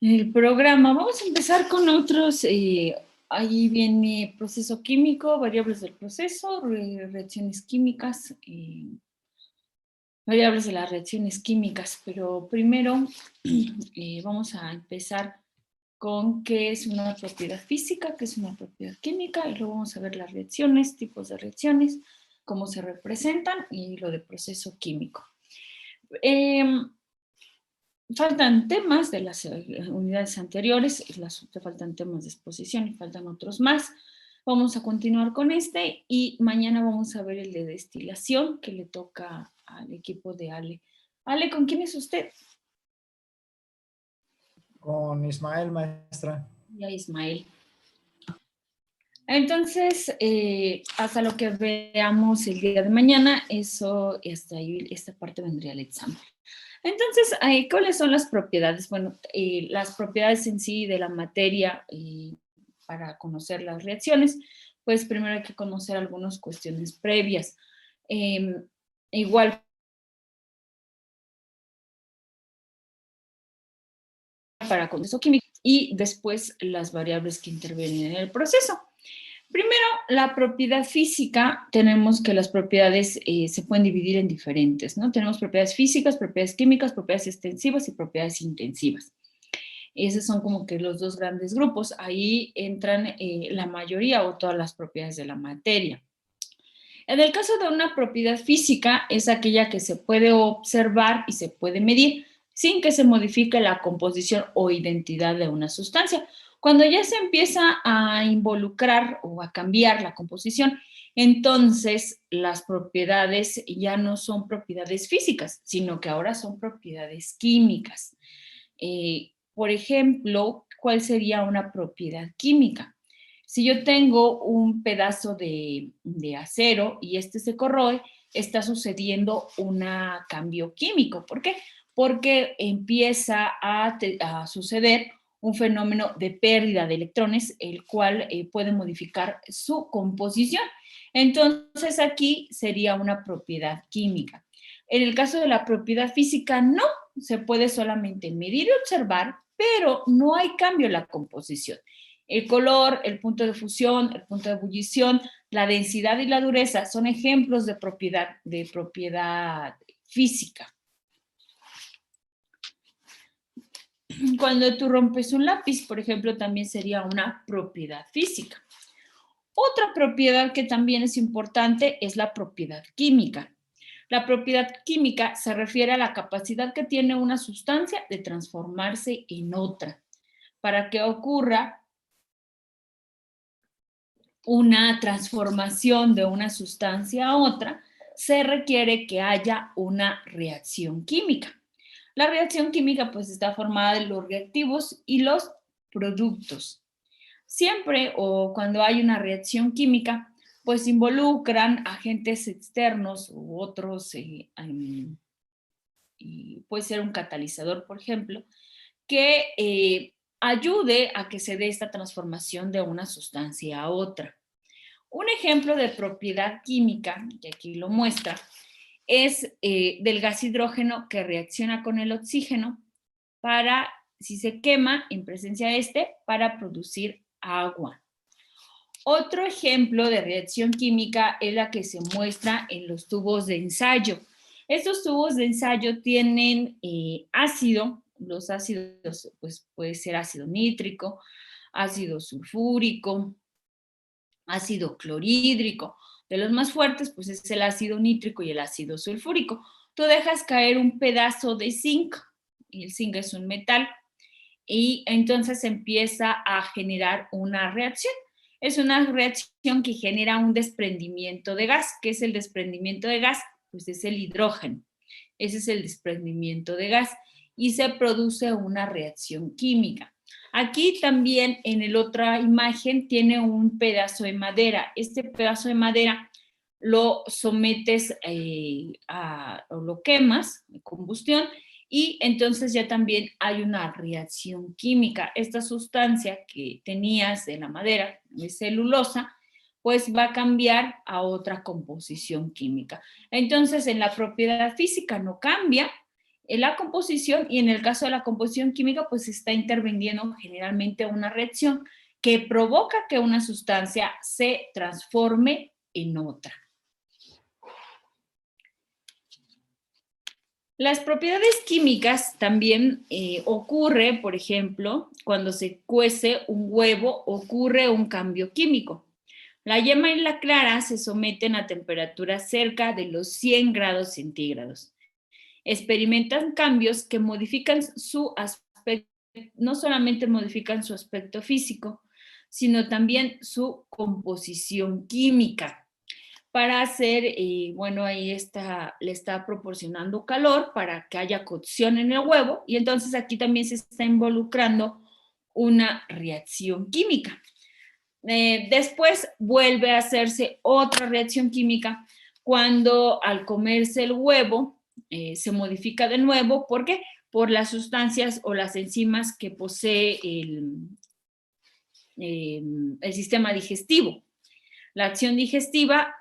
el programa. Vamos a empezar con otros. Ahí viene proceso químico, variables del proceso, reacciones químicas, variables de las reacciones químicas. Pero primero vamos a empezar con qué es una propiedad física, qué es una propiedad química, y luego vamos a ver las reacciones, tipos de reacciones, cómo se representan y lo de proceso químico. Faltan temas de las unidades anteriores, te faltan temas de exposición y faltan otros más. Vamos a continuar con este y mañana vamos a ver el de destilación que le toca al equipo de Ale. Ale, ¿con quién es usted? Con Ismael, maestra. Ya, Ismael. Entonces, hasta lo que veamos el día de mañana, eso, hasta ahí, esta parte vendría al examen. Entonces, ¿cuáles son las propiedades? Bueno, las propiedades en sí de la materia para conocer las reacciones, pues primero hay que conocer algunas cuestiones previas. Igual para proceso químico y después las variables que intervienen en el proceso. Primero, la propiedad física, tenemos que las propiedades se pueden dividir en diferentes, ¿no? Tenemos propiedades físicas, propiedades químicas, propiedades extensivas y propiedades intensivas. Esos son como que los dos grandes grupos. Ahí entran la mayoría o todas las propiedades de la materia. En el caso de una propiedad física, es aquella que se puede observar y se puede medir sin que se modifique la composición o identidad de una sustancia. Cuando ya se empieza a involucrar o a cambiar la composición, entonces las propiedades ya no son propiedades físicas, sino que ahora son propiedades químicas. Por ejemplo, ¿cuál sería una propiedad química? Si yo tengo un pedazo de acero y este se corroe, está sucediendo un cambio químico. ¿Por qué? Porque empieza a suceder un fenómeno de pérdida de electrones, el cual puede modificar su composición. Entonces aquí sería una propiedad química. En el caso de la propiedad física, no, se puede solamente medir y observar, pero no hay cambio en la composición. El color, el punto de fusión, el punto de ebullición, la densidad y la dureza son ejemplos de propiedad física. Cuando tú rompes un lápiz, por ejemplo, también sería una propiedad física. Otra propiedad que también es importante es la propiedad química. La propiedad química se refiere a la capacidad que tiene una sustancia de transformarse en otra. Para que ocurra una transformación de una sustancia a otra, se requiere que haya una reacción química. La reacción química pues está formada de los reactivos y los productos. Siempre o cuando hay una reacción química, pues involucran agentes externos u otros, puede ser un catalizador, por ejemplo, que ayude a que se dé esta transformación de una sustancia a otra. Un ejemplo de propiedad química, que aquí lo muestra, es del gas hidrógeno que reacciona con el oxígeno para, si se quema en presencia de este, para producir agua. Otro ejemplo de reacción química es la que se muestra en los tubos de ensayo. Estos tubos de ensayo tienen ácido, los ácidos pues puede ser ácido nítrico, ácido sulfúrico, ácido clorhídrico. De los más fuertes pues es el ácido nítrico y el ácido sulfúrico. Tú dejas caer un pedazo de zinc, y el zinc es un metal, y entonces empieza a generar una reacción. Es una reacción que genera un desprendimiento de gas. ¿Qué es el desprendimiento de gas? Pues es el hidrógeno. Ese es el desprendimiento de gas y se produce una reacción química. Aquí también en la otra imagen tiene un pedazo de madera. Este pedazo de madera lo sometes o lo quemas de combustión y entonces ya también hay una reacción química. Esta sustancia que tenías de la madera, de celulosa, pues va a cambiar a otra composición química. Entonces, en la propiedad física no cambia, en la composición, y en el caso de la composición química, pues está interviniendo generalmente una reacción que provoca que una sustancia se transforme en otra. Las propiedades químicas también ocurre, por ejemplo, cuando se cuece un huevo, ocurre un cambio químico. La yema y la clara se someten a temperaturas cerca de los 100 grados centígrados. Experimentan cambios que modifican su aspecto, no solamente modifican su aspecto físico, sino también su composición química. Para hacer, bueno, ahí le está proporcionando calor para que haya cocción en el huevo, y entonces aquí también se está involucrando una reacción química. Después vuelve a hacerse otra reacción química cuando al comerse el huevo se modifica de nuevo. ¿Por qué? Por las sustancias o las enzimas que posee el sistema digestivo. La acción digestiva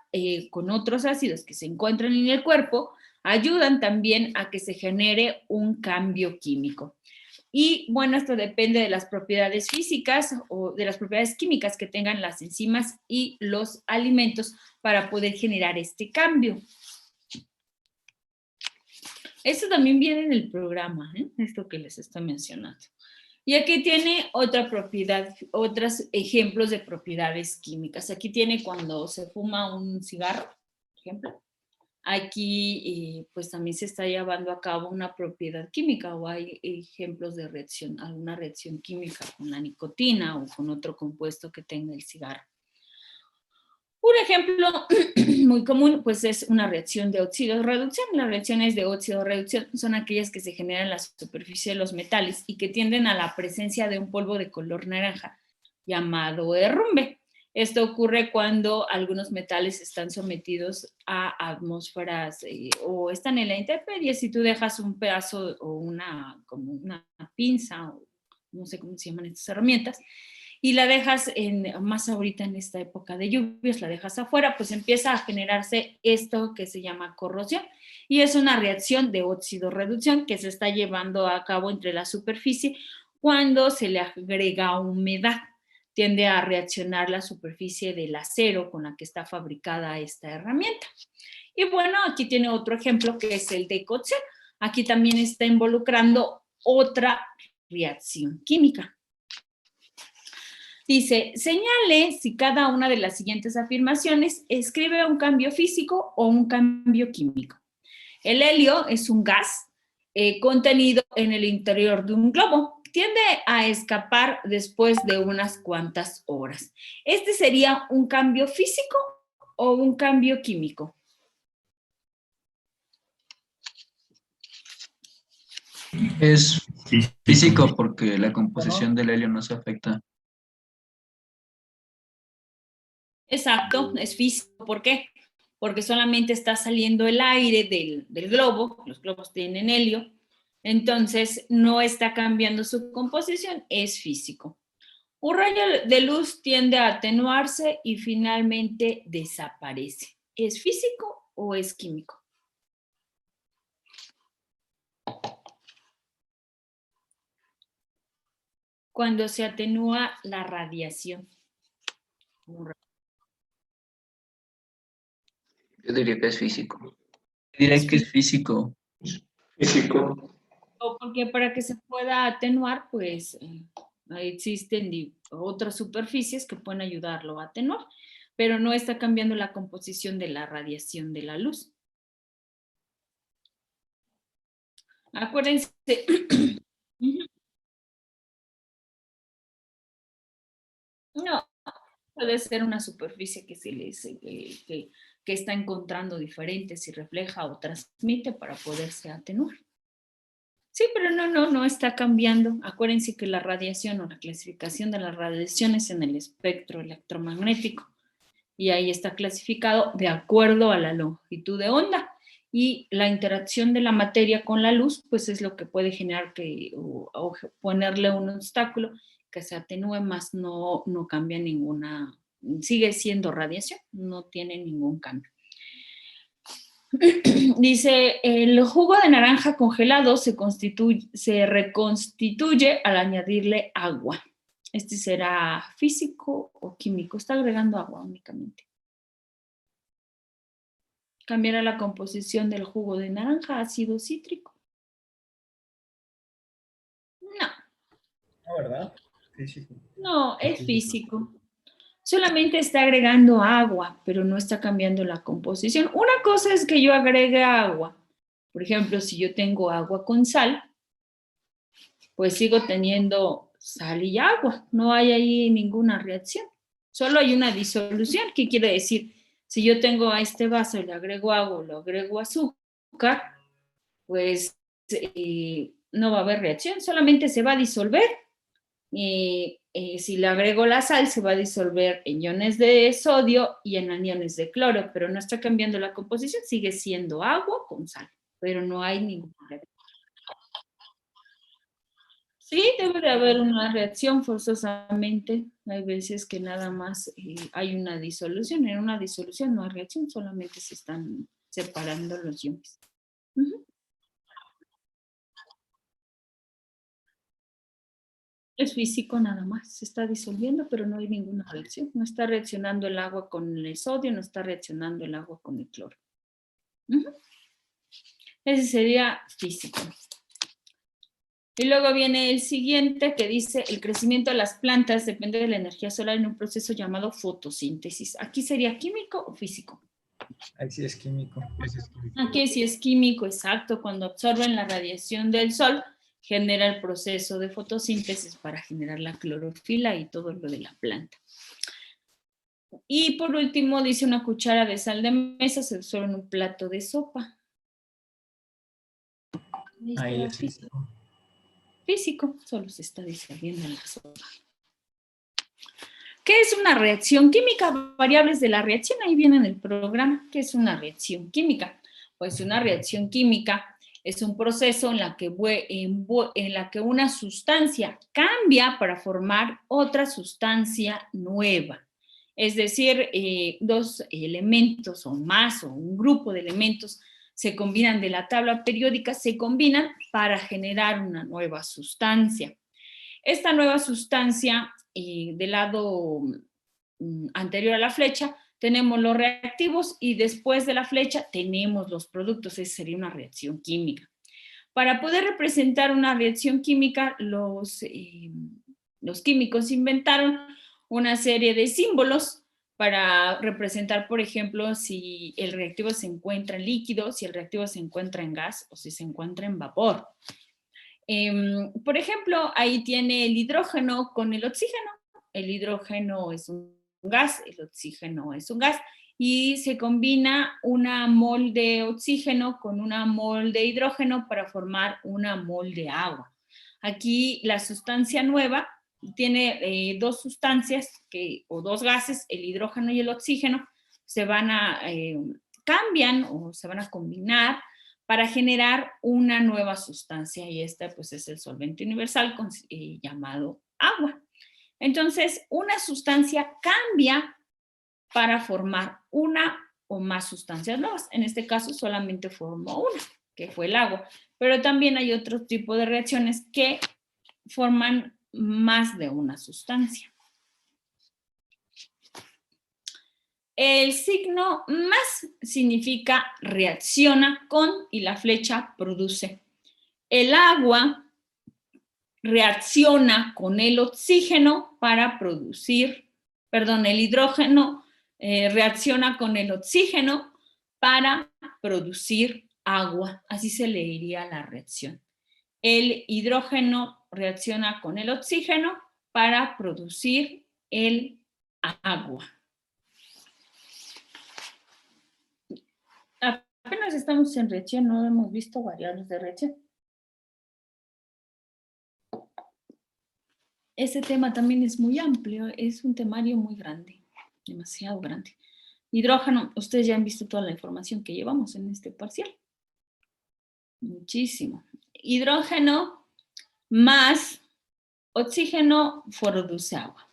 con otros ácidos que se encuentran en el cuerpo ayudan también a que se genere un cambio químico. Y bueno, esto depende de las propiedades físicas o de las propiedades químicas que tengan las enzimas y los alimentos para poder generar este cambio. Esto también viene en el programa, esto que les estoy mencionando. Y aquí tiene otra propiedad, otros ejemplos de propiedades químicas. Aquí tiene cuando se fuma un cigarro, por ejemplo. Aquí pues también se está llevando a cabo una propiedad química, o hay ejemplos de reacción, alguna reacción química con la nicotina o con otro compuesto que tenga el cigarro. Un ejemplo muy común pues es una reacción de óxido-reducción. Las reacciones de óxido-reducción son aquellas que se generan en la superficie de los metales y que tienden a la presencia de un polvo de color naranja llamado derrumbe. Esto ocurre cuando algunos metales están sometidos a atmósferas o están en la intemperie. Si tú dejas un pedazo o como una pinza, o no sé cómo se llaman estas herramientas, y la dejas más ahorita en esta época de lluvias, la dejas afuera, pues empieza a generarse esto que se llama corrosión, y es una reacción de óxido-reducción que se está llevando a cabo entre la superficie cuando se le agrega humedad. Tiende a reaccionar la superficie del acero con la que está fabricada esta herramienta. Y bueno, aquí tiene otro ejemplo que es el de cocción. Aquí también está involucrando otra reacción química. Dice, señale si cada una de las siguientes afirmaciones escribe un cambio físico o un cambio químico. El helio es un gas contenido en el interior de un globo. Tiende a escapar después de unas cuantas horas. ¿Este sería un cambio físico o un cambio químico? Es físico porque la composición del helio no se afecta. Exacto, es físico. ¿Por qué? Porque solamente está saliendo el aire del globo, los globos tienen helio, entonces no está cambiando su composición, es físico. Un rayo de luz tiende a atenuarse y finalmente desaparece. ¿Es físico o es químico? Cuando se atenúa la radiación. Yo diría que es físico. Diré que es físico. Físico. O porque para que se pueda atenuar, pues existen otras superficies que pueden ayudarlo a atenuar, pero no está cambiando la composición de la radiación de la luz. Acuérdense. No, puede ser una superficie que que está encontrando diferentes y refleja o transmite para poderse atenuar. Sí, pero no está cambiando. Acuérdense que la radiación o la clasificación de las radiaciones en el espectro electromagnético, y ahí está clasificado de acuerdo a la longitud de onda, y la interacción de la materia con la luz pues es lo que puede generar o ponerle un obstáculo que se atenúe, más no cambia ninguna, sigue siendo radiación, no tiene ningún cambio. Dice, el jugo de naranja congelado se reconstituye al añadirle agua. ¿Este será físico o químico? Está agregando agua únicamente. ¿Cambiará la composición del jugo de naranja a ácido cítrico? No. No, ¿verdad? Físico. No, es físico. Solamente está agregando agua, pero no está cambiando la composición. Una cosa es que yo agregue agua. Por ejemplo, si yo tengo agua con sal, pues sigo teniendo sal y agua. No hay ahí ninguna reacción. Solo hay una disolución. ¿Qué quiere decir? Si yo tengo a este vaso y le agrego agua, le agrego azúcar, pues no va a haber reacción. Solamente se va a disolver. Si le agrego la sal, se va a disolver en iones de sodio y en aniones de cloro, pero no está cambiando la composición, sigue siendo agua con sal, pero no hay ninguna reacción. Sí, debe de haber una reacción forzosamente. Hay veces que nada más hay una disolución. En una disolución no hay reacción, solamente se están separando los iones. Uh-huh. Es físico nada más, se está disolviendo, pero no hay ninguna reacción. No está reaccionando el agua con el sodio, no está reaccionando el agua con el cloro. Uh-huh. Ese sería físico. Y luego viene el siguiente que dice, el crecimiento de las plantas depende de la energía solar en un proceso llamado fotosíntesis. ¿Aquí sería químico o físico? Ahí sí es químico. Aquí sí es químico, exacto. Cuando absorben la radiación del sol, genera el proceso de fotosíntesis para generar la clorofila y todo lo de la planta. Y por último, dice una cuchara de sal de mesa se disuelve en un plato de sopa. Ahí es físico. Físico, solo se está disolviendo en la sopa. ¿Qué es una reacción química? Variables de la reacción, ahí viene en el programa. ¿Qué es una reacción química? Pues una reacción química es un proceso en la que una sustancia cambia para formar otra sustancia nueva. Es decir, dos elementos o más, o un grupo de elementos se combinan de la tabla periódica, se combinan para generar una nueva sustancia. Esta nueva sustancia, del lado anterior a la flecha, tenemos los reactivos y después de la flecha tenemos los productos. Esa sería una reacción química. Para poder representar una reacción química, los químicos inventaron una serie de símbolos para representar, por ejemplo, si el reactivo se encuentra en líquido, si el reactivo se encuentra en gas o si se encuentra en vapor. Por ejemplo, ahí tiene el hidrógeno con el oxígeno. El hidrógeno es un gas, el oxígeno es un gas, y se combina una mol de oxígeno con una mol de hidrógeno para formar una mol de agua. Aquí la sustancia nueva tiene dos sustancias o dos gases, el hidrógeno y el oxígeno, cambian o se van a combinar para generar una nueva sustancia, y esta pues es el solvente universal llamado agua. Entonces, una sustancia cambia para formar una o más sustancias nuevas. En este caso solamente formó una, que fue el agua, pero también hay otro tipo de reacciones que forman más de una sustancia. El signo más significa reacciona con y la flecha produce. El agua reacciona con el oxígeno para producir, el hidrógeno reacciona con el oxígeno para producir agua. Así se leería la reacción. El hidrógeno reacciona con el oxígeno para producir el agua. Apenas estamos en reacción, no hemos visto variables de reacción. Ese tema también es muy amplio, es un temario muy grande, demasiado grande. Hidrógeno, ustedes ya han visto toda la información que llevamos en este parcial. Muchísimo. Hidrógeno más oxígeno produce agua.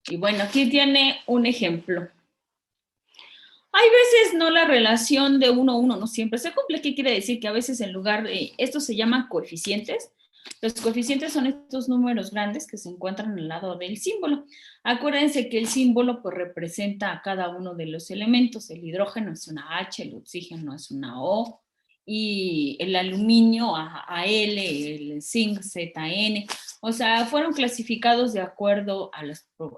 Y bueno, aquí tiene un ejemplo. Hay veces no la relación de 1 a 1 no siempre se cumple. ¿Qué quiere decir? Que a veces en lugar de, estos se llaman coeficientes. Los coeficientes son estos números grandes que se encuentran al lado del símbolo. Acuérdense que el símbolo pues representa a cada uno de los elementos. El hidrógeno es una H, el oxígeno es una O, y el aluminio a L, el zinc ZN. O sea, fueron clasificados de acuerdo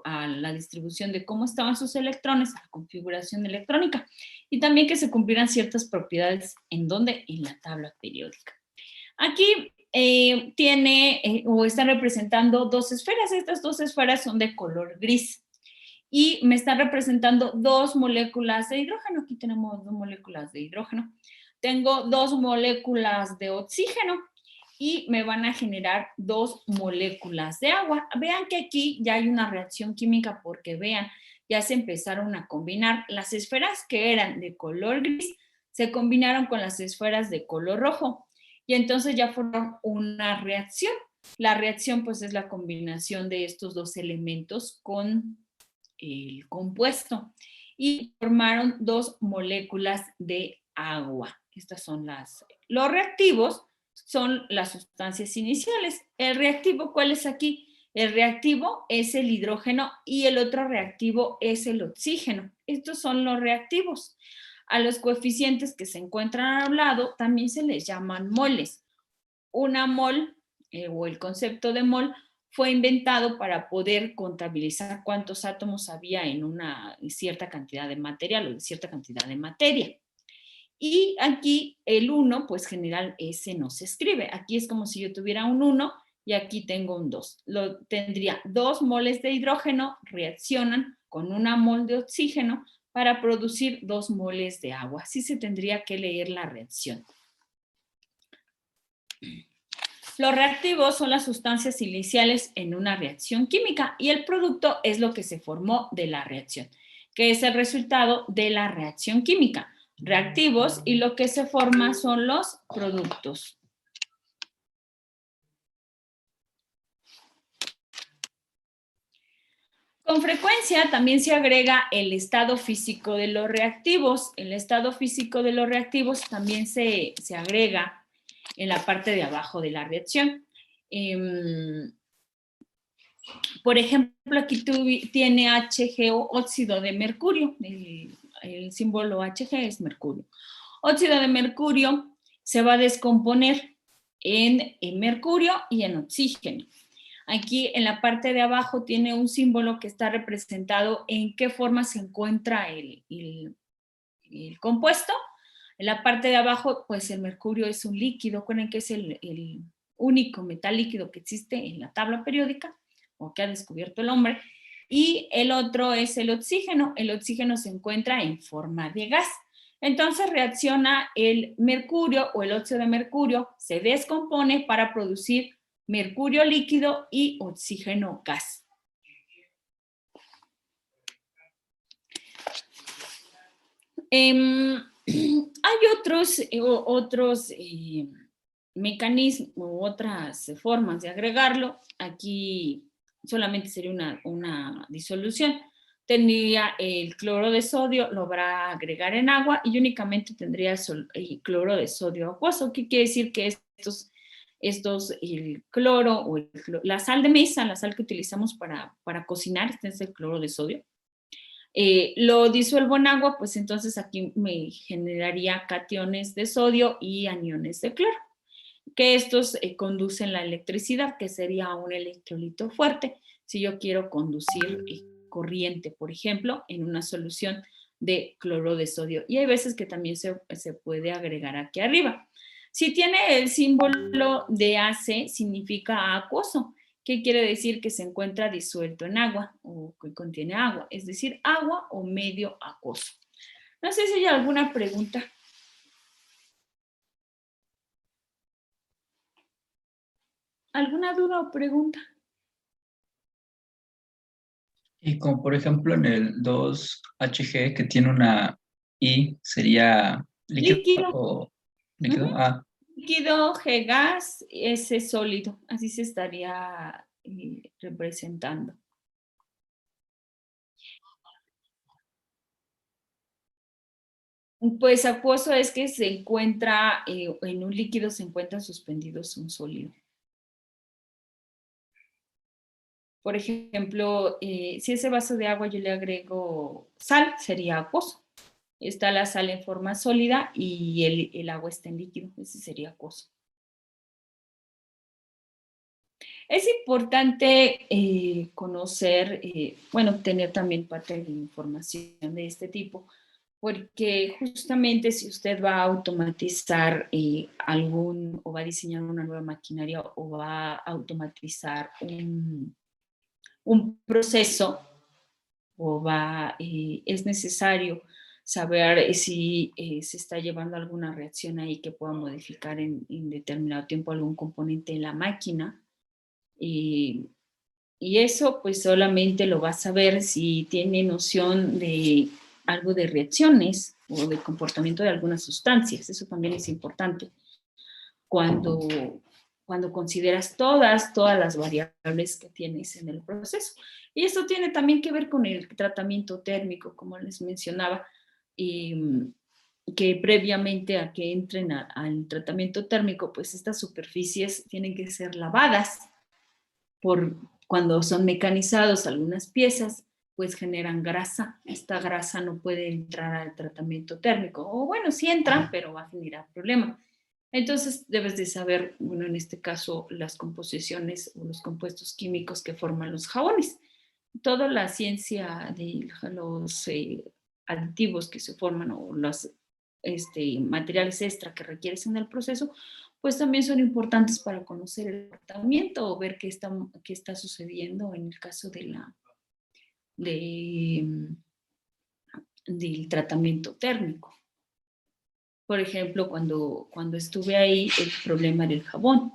a la distribución de cómo estaban sus electrones, a la configuración electrónica, y también que se cumplieran ciertas propiedades. ¿En dónde? En la tabla periódica. Aquí tiene o está representando dos esferas. Estas dos esferas son de color gris y me están representando dos moléculas de hidrógeno. Aquí tenemos dos moléculas de hidrógeno. Tengo dos moléculas de oxígeno y me van a generar dos moléculas de agua. Vean que aquí ya hay una reacción química porque vean, ya se empezaron a combinar. Las esferas que eran de color gris se combinaron con las esferas de color rojo y entonces ya formaron una reacción. La reacción pues es la combinación de estos dos elementos con el compuesto y formaron dos moléculas de agua. Estas son los reactivos son las sustancias iniciales. El reactivo, ¿cuál es aquí? El reactivo es el hidrógeno y el otro reactivo es el oxígeno. Estos son los reactivos. A los coeficientes que se encuentran al lado también se les llaman moles. Una mol o el concepto de mol fue inventado para poder contabilizar cuántos átomos había en una cierta cantidad de material o en cierta cantidad de materia. Y aquí el 1, pues general ese no se escribe. Aquí es como si yo tuviera un 1 y aquí tengo un 2. Tendría 2 moles de hidrógeno, reaccionan con una mol de oxígeno para producir 2 moles de agua. Así se tendría que leer la reacción. Los reactivos son las sustancias iniciales en una reacción química y el producto es lo que se formó de la reacción, que es el resultado de la reacción química. Reactivos y lo que se forma son los productos. Con frecuencia también se agrega el estado físico de los reactivos. El estado físico de los reactivos también se agrega en la parte de abajo de la reacción. Por ejemplo, aquí tiene HGO, óxido de mercurio. El símbolo Hg es mercurio. Óxido de mercurio se va a descomponer en mercurio y en oxígeno. Aquí en la parte de abajo tiene un símbolo que está representado en qué forma se encuentra el compuesto. En la parte de abajo, pues el mercurio es un líquido. Recuerden que es el único metal líquido que existe en la tabla periódica o que ha descubierto el hombre. Y el otro es el oxígeno. El oxígeno se encuentra en forma de gas. Entonces reacciona el mercurio o el óxido de mercurio, se descompone para producir mercurio líquido y oxígeno gas. Hay otros mecanismos u otras formas de agregarlo. Aquí solamente sería una disolución. Tendría el cloro de sodio, lo va a agregar en agua y únicamente tendría el cloro de sodio acuoso. ¿Qué quiere decir? Que el cloro o la sal de mesa, la sal que utilizamos para cocinar, este es el cloro de sodio. Lo disuelvo en agua, pues entonces aquí me generaría cationes de sodio y aniones de cloro, que estos conducen la electricidad, que sería un electrolito fuerte, si yo quiero conducir corriente, por ejemplo, en una solución de cloro de sodio. Y hay veces que también se puede agregar aquí arriba. Si tiene el símbolo de AC, significa acuoso. ¿Qué quiere decir? Que se encuentra disuelto en agua o que contiene agua, es decir, agua o medio acuoso. No sé si hay alguna pregunta. ¿Alguna duda o pregunta? Y como por ejemplo en el 2HG que tiene una I, ¿sería líquido o líquido? Líquido, G gas, S sólido. Así se estaría representando. Pues acuoso es que se encuentra, en un líquido se encuentran suspendidos un sólido. Por ejemplo, si ese vaso de agua yo le agrego sal, sería acuoso. Está la sal en forma sólida y el agua está en líquido, ese sería acuoso. Es importante conocer, bueno, tener también parte de información de este tipo, porque justamente si usted va a automatizar o va a diseñar una nueva maquinaria o va a automatizar un proceso es necesario saber si se está llevando alguna reacción ahí que pueda modificar en determinado tiempo algún componente en la máquina. Y eso pues solamente lo va a saber si tiene noción de algo de reacciones o de comportamiento de algunas sustancias. Eso también es importante cuando consideras todas las variables que tienes en el proceso. Y esto tiene también que ver con el tratamiento térmico, como les mencionaba, que previamente a que entren al tratamiento térmico, pues estas superficies tienen que ser lavadas cuando son mecanizados algunas piezas, pues generan grasa. Esta grasa no puede entrar al tratamiento térmico. O bueno, sí entra, pero va a generar problema. Entonces debes de saber, bueno, en este caso, las composiciones o los compuestos químicos que forman los jabones. Toda la ciencia de los aditivos que se forman o los materiales extra que requieres en el proceso, pues también son importantes para conocer el tratamiento o ver qué está sucediendo en el caso del tratamiento térmico. Por ejemplo, cuando estuve ahí, el problema era el jabón.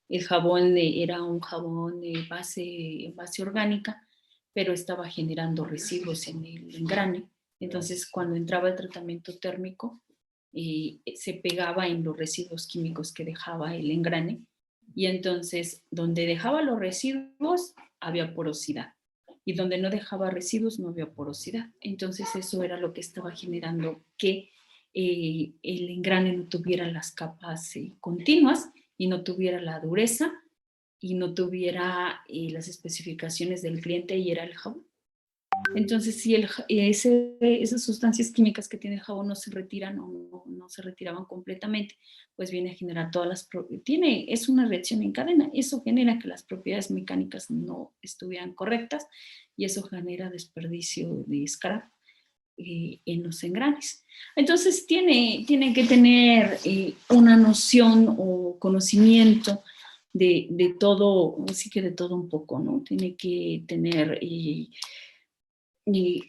El jabón era un jabón de base orgánica, pero estaba generando residuos en el engrane. Entonces, cuando entraba el tratamiento térmico, se pegaba en los residuos químicos que dejaba el engrane. Y entonces, donde dejaba los residuos, había porosidad. Y donde no dejaba residuos, no había porosidad. Entonces, eso era lo que estaba generando que el engrane no tuviera las capas continuas y no tuviera la dureza y no tuviera las especificaciones del cliente y era el jabón. Entonces, si esas sustancias químicas que tiene el jabón no se retiran o no se retiraban completamente, pues viene a generar es una reacción en cadena. Eso genera que las propiedades mecánicas no estuvieran correctas y eso genera desperdicio de scrap en los engranes. Entonces tiene que tener una noción o conocimiento de todo, así que de todo un poco, ¿no? Tiene que tener, y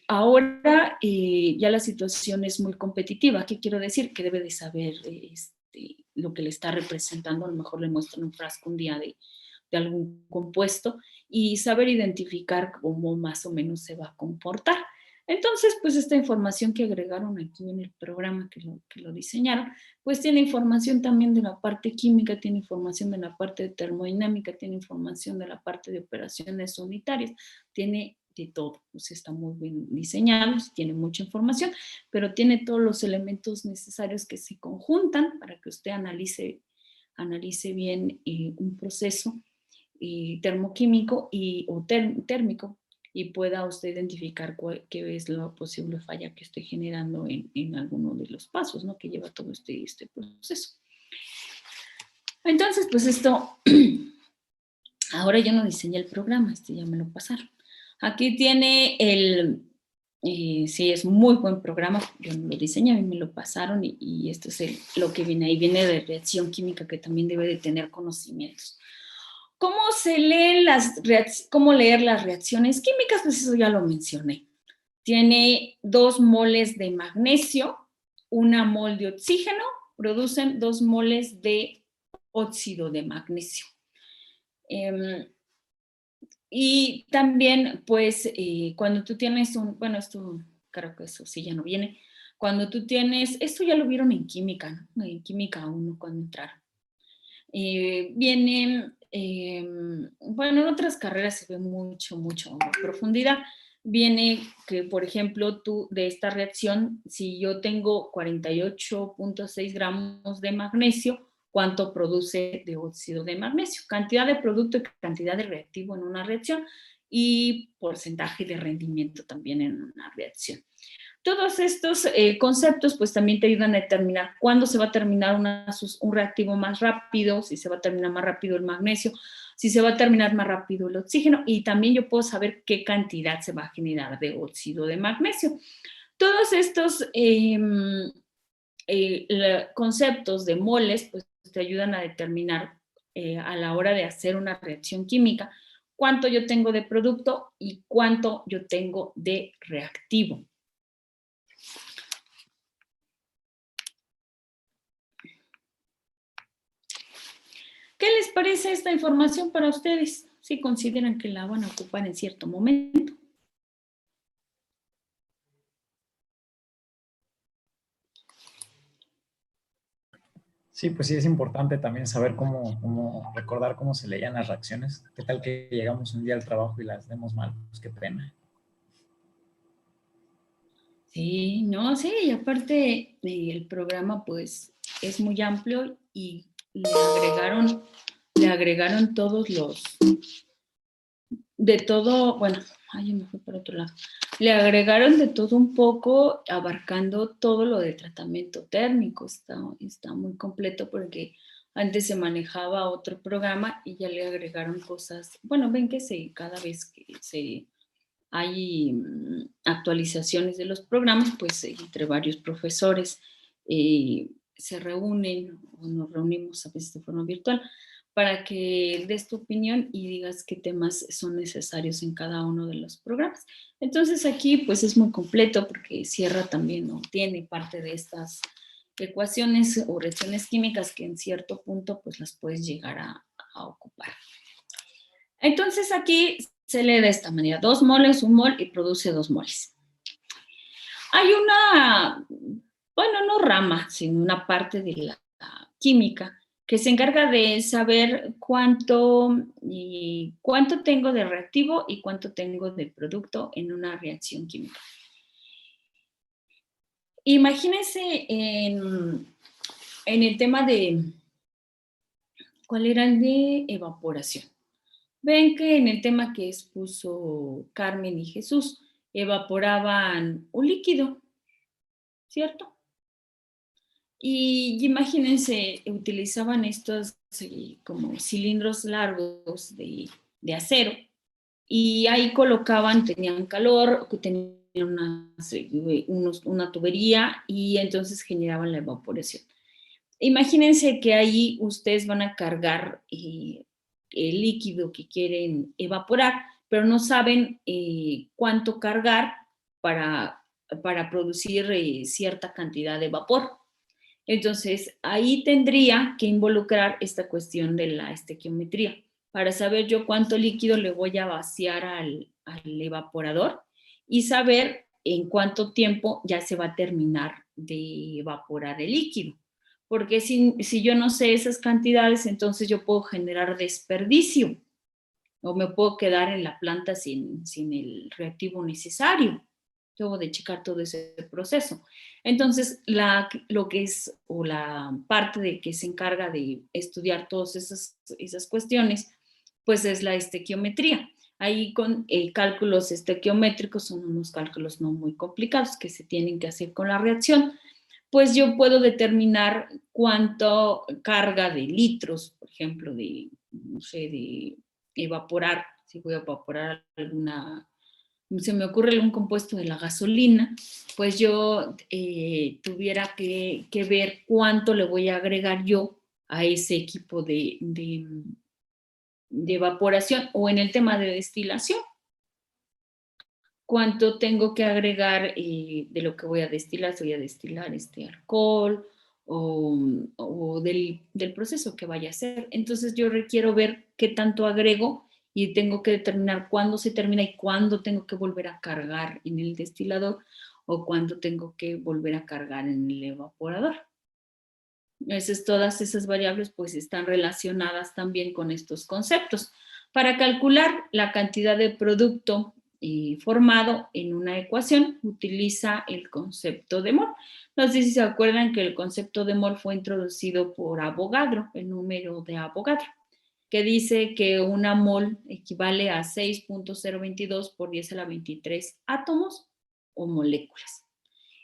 ahora ya la situación es muy competitiva. ¿Qué quiero decir? Que debe de saber lo que le está representando. A lo mejor le muestran un frasco un día de algún compuesto y saber identificar cómo más o menos se va a comportar. Entonces, pues esta información que agregaron aquí en el programa que lo diseñaron, pues tiene información también de la parte química, tiene información de la parte de termodinámica, tiene información de la parte de operaciones unitarias, tiene de todo, pues está muy bien diseñado, tiene mucha información, pero tiene todos los elementos necesarios que se conjuntan para que usted analice bien un proceso termoquímico o térmico y pueda usted identificar qué es la posible falla que esté generando en alguno de los pasos, ¿no? Que lleva todo este proceso. Entonces, pues esto, ahora yo no diseñé el programa, ya me lo pasaron. Aquí tiene sí, es muy buen programa, yo no lo diseñé, a mí me lo pasaron y esto es lo que viene ahí, viene de reacción química que también debe de tener conocimientos. ¿Cómo cómo leer las reacciones químicas? Pues eso ya lo mencioné. Tiene 2 moles de magnesio, 1 mol de oxígeno, producen 2 moles de óxido de magnesio. Y también, pues, cuando tú tienes bueno, esto creo que eso sí ya no viene. Cuando tú tienes, esto ya lo vieron en química, ¿no? En química 1 cuando entraron. Vienen, bueno, en otras carreras se ve mucho a profundidad, viene que, por ejemplo, tú de esta reacción, si yo tengo 48.6 gramos de magnesio, ¿cuánto produce de óxido de magnesio? Cantidad de producto y cantidad de reactivo en una reacción y porcentaje de rendimiento también en una reacción. Todos estos conceptos pues también te ayudan a determinar cuándo se va a terminar un reactivo más rápido, si se va a terminar más rápido el magnesio, si se va a terminar más rápido el oxígeno, y también yo puedo saber qué cantidad se va a generar de óxido de magnesio. Todos estos conceptos de moles pues te ayudan a determinar a la hora de hacer una reacción química cuánto yo tengo de producto y cuánto yo tengo de reactivo. ¿Qué les parece esta información para ustedes? Si consideran que la van a ocupar en cierto momento. Sí, pues sí, es importante también saber recordar cómo se leían las reacciones. ¿Qué tal que llegamos un día al trabajo y las demos mal? Pues qué pena. Sí, no, sí, y aparte el programa pues es muy amplio y le agregaron todos de todo, bueno, ay, me fui por otro lado. Le agregaron de todo un poco, abarcando todo lo de tratamiento térmico. Está muy completo porque antes se manejaba otro programa y ya le agregaron cosas. Bueno, ven que cada vez que hay actualizaciones de los programas, pues entre varios profesores se reúnen o nos reunimos a veces de forma virtual para que des tu opinión y digas qué temas son necesarios en cada uno de los programas. Entonces aquí pues es muy completo porque cierra también o tiene parte de estas ecuaciones o reacciones químicas que en cierto punto pues las puedes llegar a ocupar. Entonces aquí se lee de esta manera: 2 moles, 1 mol y produce 2 moles. Hay una, bueno, no rama, sino una parte de la química que se encarga de saber cuánto tengo de reactivo y cuánto tengo de producto en una reacción química. Imagínense en el tema de, ¿cuál era el de evaporación? Ven que en el tema que expuso Carmen y Jesús, evaporaban un líquido, ¿cierto? Y imagínense, utilizaban estos como cilindros largos de acero y ahí tenían calor, tenían una tubería y entonces generaban la evaporación. Imagínense que ahí ustedes van a cargar el líquido que quieren evaporar, pero no saben cuánto cargar para producir cierta cantidad de vapor. Entonces, ahí tendría que involucrar esta cuestión de la estequiometría para saber yo cuánto líquido le voy a vaciar al evaporador y saber en cuánto tiempo ya se va a terminar de evaporar el líquido. Porque si yo no sé esas cantidades, entonces yo puedo generar desperdicio o me puedo quedar en la planta sin el reactivo necesario. Debo de checar todo ese proceso. Entonces, lo que es, o la parte de que se encarga de estudiar todas esas cuestiones, pues es la estequiometría. Ahí con cálculos estequiométricos son unos cálculos no muy complicados que se tienen que hacer con la reacción, pues yo puedo determinar cuánto carga de litros, por ejemplo, no sé, de evaporar, si voy a evaporar se me ocurre algún compuesto de la gasolina, pues yo tuviera que ver cuánto le voy a agregar yo a ese equipo de evaporación, o en el tema de destilación, cuánto tengo que agregar de lo que voy a destilar, si voy a destilar alcohol o del proceso que vaya a hacer. Entonces yo requiero ver qué tanto agrego y tengo que determinar cuándo se termina y cuándo tengo que volver a cargar en el destilador o cuándo tengo que volver a cargar en el evaporador. Todas esas variables pues están relacionadas también con estos conceptos. Para calcular la cantidad de producto formado en una ecuación, utiliza el concepto de mol. No sé si se acuerdan que el concepto de mol fue introducido por Avogadro, el número de Avogadro, que dice que una mol equivale a 6.022 por 10 a la 23 átomos o moléculas.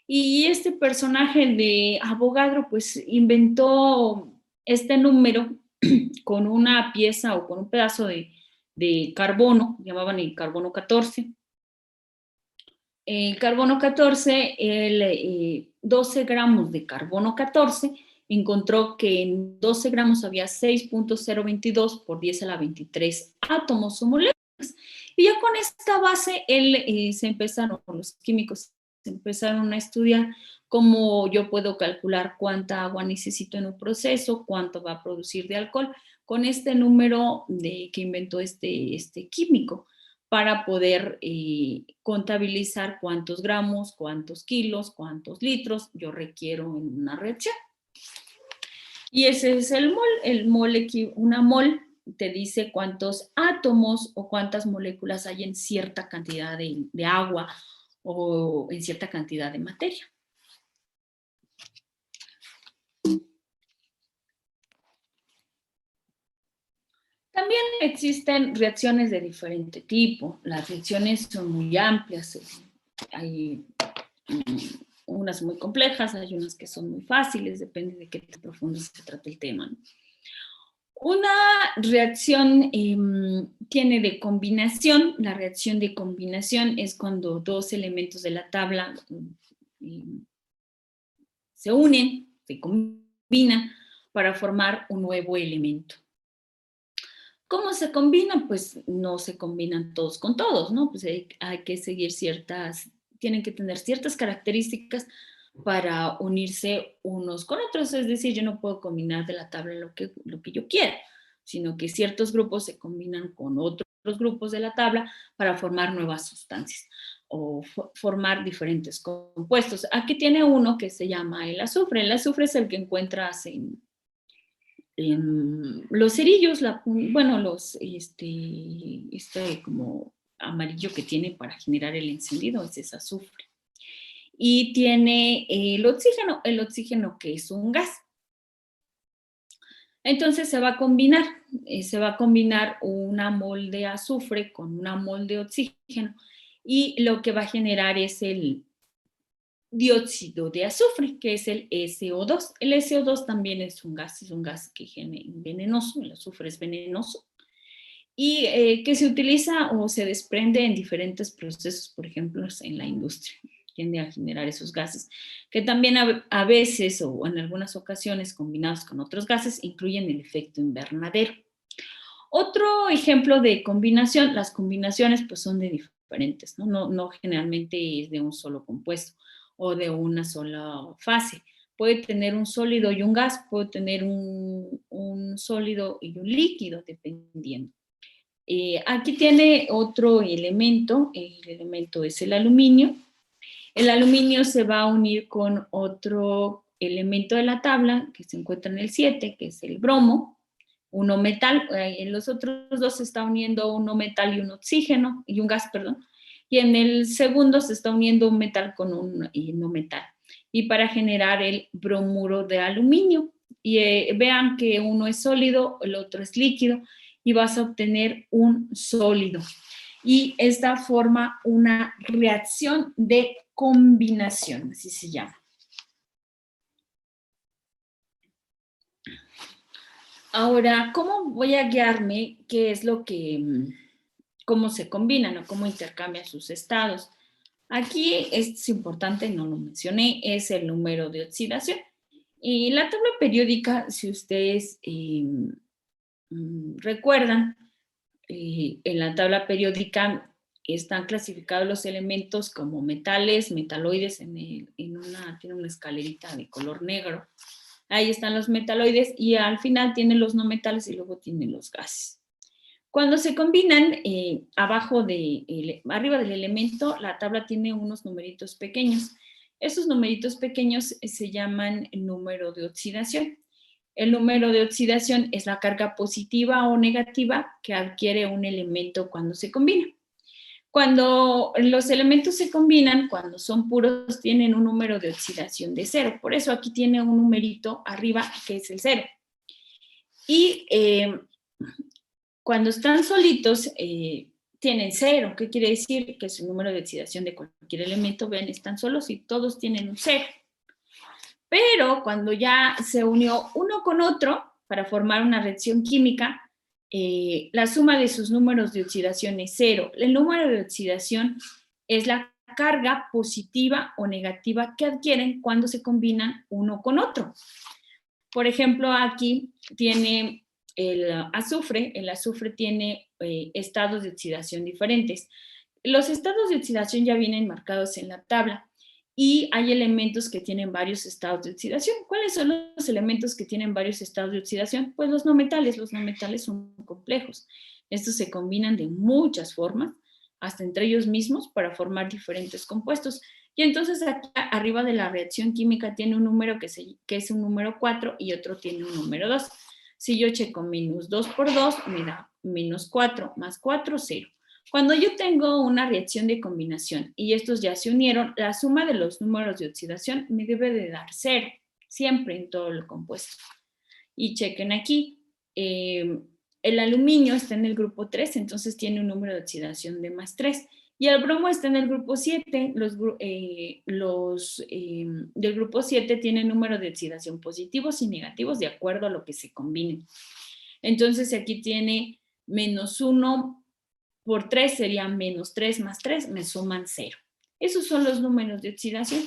Y este personaje de Avogadro pues inventó este número con una pieza o con un pedazo de carbono, llamaban el carbono 14. El carbono 14, 12 gramos de carbono 14, encontró que en 12 gramos había 6.022 por 10 a la 23 átomos o moléculas. Y ya con esta base, los químicos se empezaron a estudiar cómo yo puedo calcular cuánta agua necesito en un proceso, cuánto va a producir de alcohol, con este número que inventó este químico, para poder contabilizar cuántos gramos, cuántos kilos, cuántos litros yo requiero en una reacción. Y ese es el mol. Una mol te dice cuántos átomos o cuántas moléculas hay en cierta cantidad de agua o en cierta cantidad de materia. También existen reacciones de diferente tipo. Las reacciones son muy amplias. Hay unas muy complejas, hay unas que son muy fáciles, depende de qué tan profundo se trata el tema, ¿no? Una reacción tiene de combinación. La reacción de combinación es cuando dos elementos de la tabla se unen, se combinan para formar un nuevo elemento. ¿Cómo se combinan? Pues no se combinan todos con todos, ¿no? Pues hay que seguir tienen que tener ciertas características para unirse unos con otros. Es decir, yo no puedo combinar de la tabla lo que yo quiera, sino que ciertos grupos se combinan con otros grupos de la tabla para formar nuevas sustancias o formar diferentes compuestos. Aquí tiene uno que se llama el azufre. El azufre es el que encuentras en los cerillos, como amarillo que tiene para generar el encendido, es azufre. Y tiene el oxígeno que es un gas. Entonces se va a combinar una mol de azufre con una mol de oxígeno y lo que va a generar es el dióxido de azufre, que es el SO2. El SO2 también es un gas que es venenoso, el azufre es venenoso, y que se utiliza o se desprende en diferentes procesos, por ejemplo, en la industria. Tiende a generar esos gases, que también a veces o en algunas ocasiones combinados con otros gases incluyen el efecto invernadero. Otro ejemplo de combinación, las combinaciones pues son de diferentes, no generalmente es de un solo compuesto o de una sola fase. Puede tener un sólido y un gas, puede tener un sólido y un líquido, dependiendo. Aquí tiene otro elemento, el elemento es el aluminio. El aluminio se va a unir con otro elemento de la tabla que se encuentra en el 7, que es el bromo, uno metal. En los otros dos se está uniendo uno metal y un oxígeno, y un gas, perdón. Y en el segundo se está uniendo un metal con un no metal. Y para generar el bromuro de aluminio. Y vean que uno es sólido, el otro es líquido, y vas a obtener un sólido. Y esta forma una reacción de combinación, así se llama. Ahora, ¿cómo voy a guiarme? ¿Qué es cómo se combinan o cómo intercambian sus estados? Aquí es importante, no lo mencioné, es el número de oxidación. Y la tabla periódica, si ustedes recuerdan, en la tabla periódica están clasificados los elementos como metales, metaloides, tiene una escalerita de color negro. Ahí están los metaloides y al final tienen los no metales y luego tienen los gases. Cuando se combinan, arriba del elemento, la tabla tiene unos numeritos pequeños. Esos numeritos pequeños se llaman número de oxidación. El número de oxidación es la carga positiva o negativa que adquiere un elemento cuando se combina. Cuando los elementos se combinan, cuando son puros, tienen un número de oxidación de 0. Por eso aquí tiene un numerito arriba que es el 0. Y cuando están solitos, tienen 0. ¿Qué quiere decir? Que su número de oxidación de cualquier elemento, ven, están solos y todos tienen un 0. Pero cuando ya se unió uno con otro para formar una reacción química, la suma de sus números de oxidación es 0. El número de oxidación es la carga positiva o negativa que adquieren cuando se combinan uno con otro. Por ejemplo, aquí tiene el azufre. El azufre tiene estados de oxidación diferentes. Los estados de oxidación ya vienen marcados en la tabla. Y hay elementos que tienen varios estados de oxidación. ¿Cuáles son los elementos que tienen varios estados de oxidación? Pues los no metales. Los no metales son complejos. Estos se combinan de muchas formas, hasta entre ellos mismos, para formar diferentes compuestos. Y entonces aquí arriba de la reacción química tiene un número que es un número 4 y otro tiene un número 2. Si yo checo menos 2 por 2, me da menos 4 más 4, 0. Cuando yo tengo una reacción de combinación y estos ya se unieron, la suma de los números de oxidación me debe de dar 0, siempre en todo el compuesto. Y chequen aquí, el aluminio está en el grupo 3, entonces tiene un número de oxidación de más 3. Y el bromo está en el grupo 7, los del grupo 7 tienen número de oxidación positivos y negativos de acuerdo a lo que se combinen. Entonces aquí tiene menos 1 por 3 sería menos 3 más 3, me suman 0. Esos son los números de oxidación.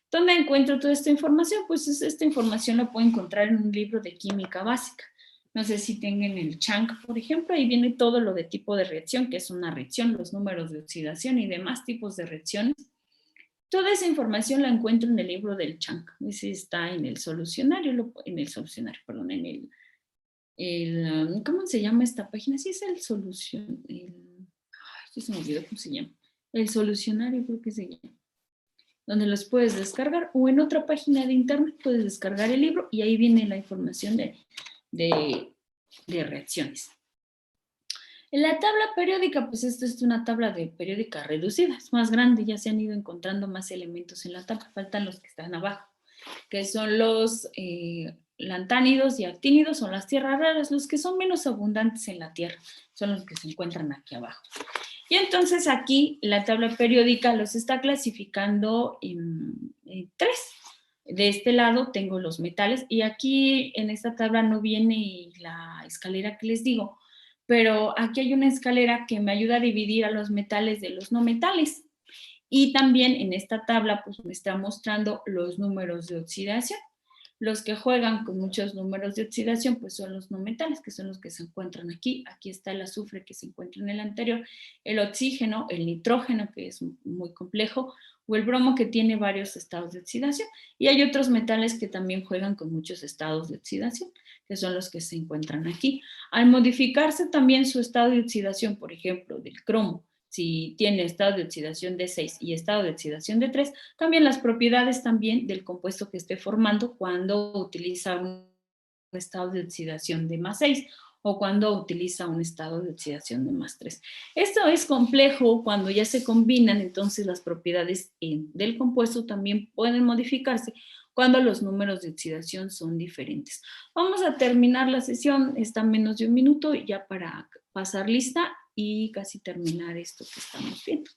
¿Dónde encuentro toda esta información? Pues esta información la puedo encontrar en un libro de química básica. No sé si tengan el Chang, por ejemplo, ahí viene todo lo de tipo de reacción, que es una reacción, los números de oxidación y demás tipos de reacciones. Toda esa información la encuentro en el libro del Chang. Ese está en el solucionario, perdón, en el ¿cómo se llama esta página? Sí, es el solución, ay, se me olvidó cómo se llama. El solucionario creo que se llama. Donde los puedes descargar, o en otra página de internet puedes descargar el libro y ahí viene la información de reacciones. En la tabla periódica, pues esta es una tabla de periódica reducida, es más grande, ya se han ido encontrando más elementos en la tabla, faltan los que están abajo, que son los lantánidos y actínidos, son las tierras raras, los que son menos abundantes en la Tierra, son los que se encuentran aquí abajo. Y entonces aquí la tabla periódica los está clasificando en 3. De este lado tengo los metales y aquí en esta tabla no viene la escalera que les digo, pero aquí hay una escalera que me ayuda a dividir a los metales de los no metales. Y también en esta tabla pues me está mostrando los números de oxidación. Los que juegan con muchos números de oxidación pues son los no metales, que son los que se encuentran aquí. Aquí está el azufre que se encuentra en el anterior, el oxígeno, el nitrógeno, que es muy complejo, o el bromo, que tiene varios estados de oxidación. Y hay otros metales que también juegan con muchos estados de oxidación, que son los que se encuentran aquí. Al modificarse también su estado de oxidación, por ejemplo, del cromo, si tiene estado de oxidación de 6 y estado de oxidación de 3, cambian las propiedades también del compuesto que esté formando cuando utiliza un estado de oxidación de más 6 o cuando utiliza un estado de oxidación de más 3. Esto es complejo cuando ya se combinan, entonces las propiedades del compuesto también pueden modificarse cuando los números de oxidación son diferentes. Vamos a terminar la sesión, está menos de un minuto ya para pasar lista y casi terminar esto que estamos viendo.